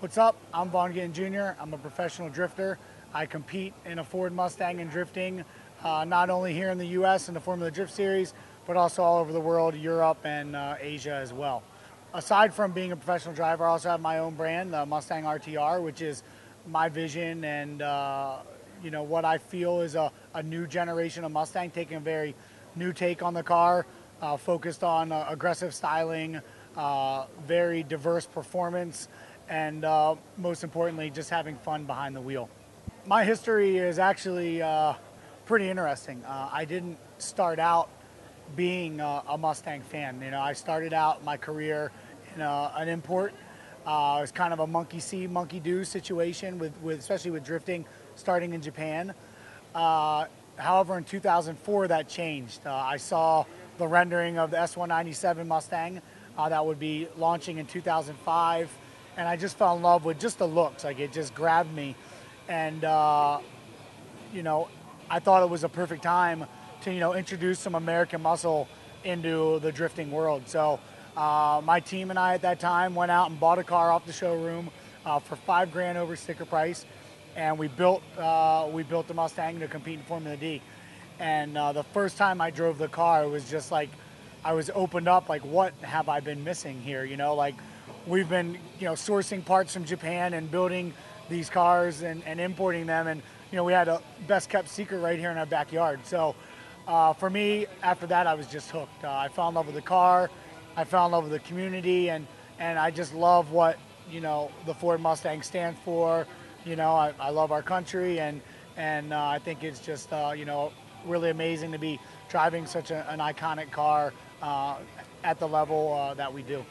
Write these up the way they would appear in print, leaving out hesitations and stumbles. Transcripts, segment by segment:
What's up? I'm Vaughn Gittin Jr. I'm a professional drifter. I compete in a Ford Mustang and drifting, not only here in the U.S. in the Formula Drift Series, but also all over the world, Europe and Asia as well. Aside from being a professional driver, I also have my own brand, the Mustang RTR, which is my vision and what I feel is a new generation of Mustang, taking a very new take on the car, focused on aggressive styling, very diverse performance, and most importantly, just having fun behind the wheel. My history is actually pretty interesting. I didn't start out being a Mustang fan. I started out my career in an import. It was kind of a monkey see, monkey do situation with especially with drifting, starting in Japan. However, in 2004, that changed. I saw the rendering of the S197 Mustang that would be launching in 2005, and I just fell in love with just the looks. Like, it just grabbed me, and I thought it was a perfect time to introduce some American muscle into the drifting world. So my team and I at that time went out and bought a car off the showroom for $5,000 over sticker price, and we built the Mustang to compete in Formula D. And the first time I drove the car, it was just like I was opened up, like, what have I been missing here? Like, we've been sourcing parts from Japan and building these cars and importing them, and we had a best kept secret right here in our backyard. So for me, after that, I was just hooked. I fell in love with the car, I fell in love with the community, and I just love what the Ford Mustang stands for. I love our country, and I think it's just really amazing to be driving such an iconic car at the level that we do.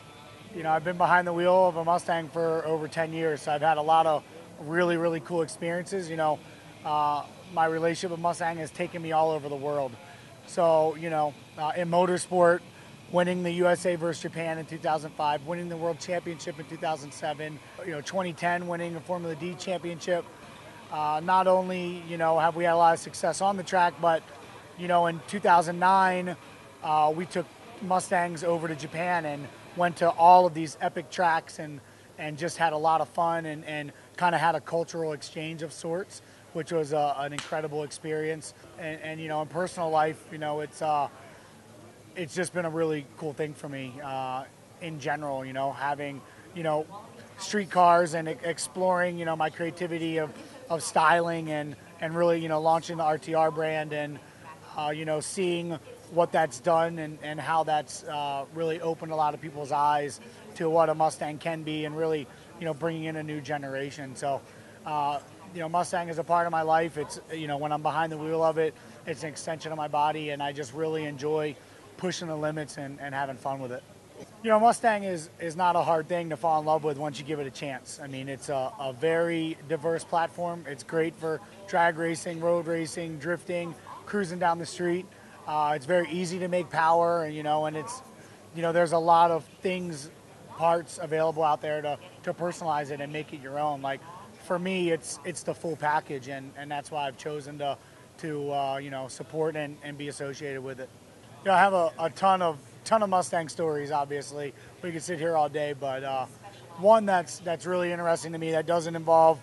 I've been behind the wheel of a Mustang for over 10 years, so I've had a lot of really, really cool experiences. My relationship with Mustang has taken me all over the world. So, in motorsport, winning the U.S.A. versus Japan in 2005, winning the World Championship in 2007, 2010 winning the Formula D Championship. Not only, have we had a lot of success on the track, but, in 2009, we took Mustangs over to Japan and went to all of these epic tracks and just had a lot of fun and kind of had a cultural exchange of sorts, which was an incredible experience. And in personal life, it's just been a really cool thing for me in general, having, street cars and exploring, my creativity of styling and really, launching the RTR brand and, seeing what that's done and how that's really opened a lot of people's eyes to what a Mustang can be and really, bringing in a new generation. So, Mustang is a part of my life. It's, when I'm behind the wheel of it, it's an extension of my body, and I just really enjoy pushing the limits and having fun with it. Mustang is not a hard thing to fall in love with once you give it a chance. I mean, it's a very diverse platform. It's great for drag racing, road racing, drifting, cruising down the street. It's very easy to make power, and it's, there's a lot of parts available out there to personalize it and make it your own. Like, for me, it's the full package, and that's why I've chosen to support and be associated with it. I have a ton of Mustang stories. Obviously, we could sit here all day, but one that's really interesting to me that doesn't involve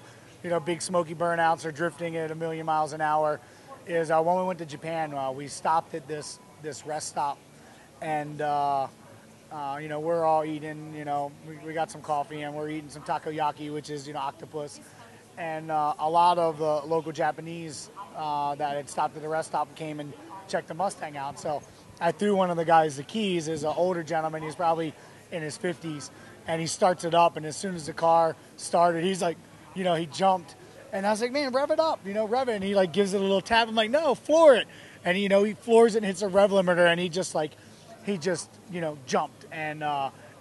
big smoky burnouts or drifting at 1,000,000 miles an hour is when we went to Japan. We stopped at this rest stop, and we're all eating. We got some coffee and we're eating some takoyaki, which is octopus, and a lot of the local Japanese that had stopped at the rest stop came and checked the Mustang out. So I threw one of the guys the keys. Is an older gentleman. He's probably in his 50s, and he starts it up. And as soon as the car started, he's like, he jumped. And I was like, man, rev it up, rev it. And he gives it a little tap. I'm like, no, floor it. And he floors it and hits a rev limiter, and he just jumped. And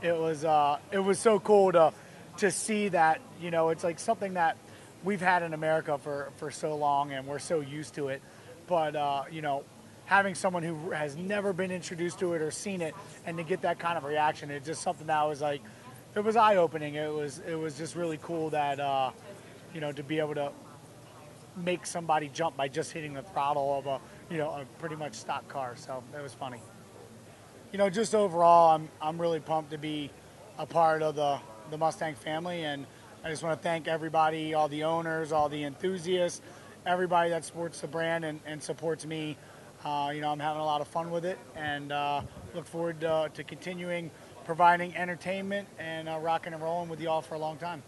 it was so cool to see that. It's like something that we've had in America for so long, and we're so used to it. But having someone who has never been introduced to it or seen it, and to get that kind of reaction, it's just something that was like, it was eye-opening. It was just really cool that to be able to make somebody jump by just hitting the throttle of a pretty much stock car. So it was funny. Just overall, I'm really pumped to be a part of the Mustang family, and I just want to thank everybody, all the owners, all the enthusiasts, everybody that supports the brand and supports me. I'm having a lot of fun with it, and look forward to continuing providing entertainment and rocking and rolling with you all for a long time.